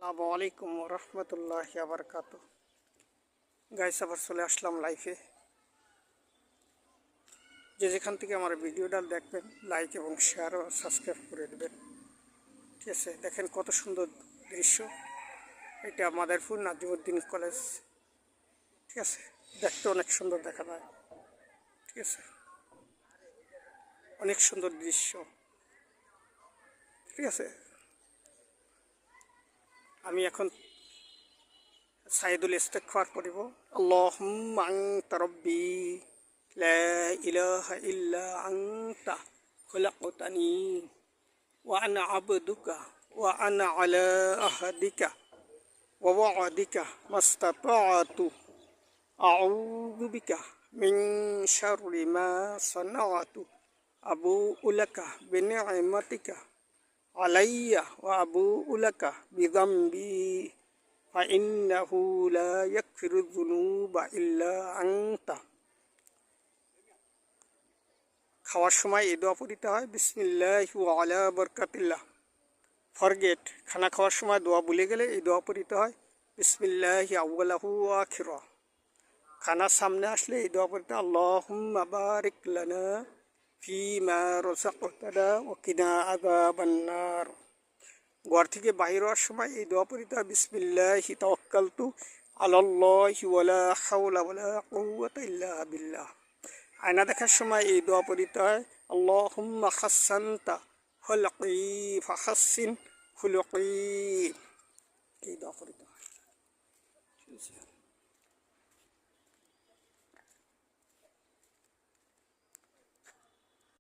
আসসালামু আলাইকুম রহমতুল্লাহি আবরকাতু। গাইস, আবার চলে আসলাম লাইফে। যেখান থেকে আমার ভিডিওটা দেখবেন, লাইক এবং শেয়ার ও সাবস্ক্রাইব করে দেবেন। ঠিক আছে, দেখেন কত সুন্দর দৃশ্য। এটা মাদারীপুর নাজিমউদ্দিন কলেজ। ঠিক আছে, দেখতে অনেক সুন্দর দেখা যায়। ঠিক আছে, অনেক সুন্দর দৃশ্য। ঠিক আছে, আমি এখন সাইদুল ইস্তেগফার পড়িব। আল্লাহুম্মা আনতা রাব্বি লা ইলাহা ইল্লা আনতা খলাকতানি ওয়া আনা আবদুকা ওয়া আনা আলা আহদিকা ওয়া ওয়া'দিকা মাস্তাতা'তু আউযু বিকা মিন শাররি মা সানা'তু আবু'ু লাকা বিনি'মাতিকা আলাইয়া ওয়া আবু'ু লাকা বিযামবি ফাইন্নাহু লা ইয়াগফিরুয যুনুবা ইল্লা আনতা। খাওয়ার সময় এই দোয়া পড়তে হয়, বিসমিল্লাহি ওয়া আলা বারাকাতিল্লাহ। ফরগেট, খানা খাওয়ার সময় দোয়া ভুলে গেলে এই দোয়া পড়তে হয়, বিসমিল্লাহি আউয়ালাহু ওয়া আখিরা। খানা সামনে আসলে এই দোয়া পড়তে হয়, আল্লাহুম্মা বারিক লানা ফীমা রাযাকতানা ওয়া কিনা আযাবান নার। ঘর থেকে বাহির হওয়ার সময় এই দোয়া পড়তে হয়, বিসমিল্লাহি তাওয়াক্কালতু আলাল্লাহি ওয়ালা হাওলা ওয়ালা কুওয়াতা ইল্লা বিল্লাহ। আয়না দেখার সময় এই দোয়া পড়তে হয়, আল্লাহুম্মা হাসসানতা খুলকি ফাহাসসিন খুলুকি। এই দোয়া পড়তে হয়।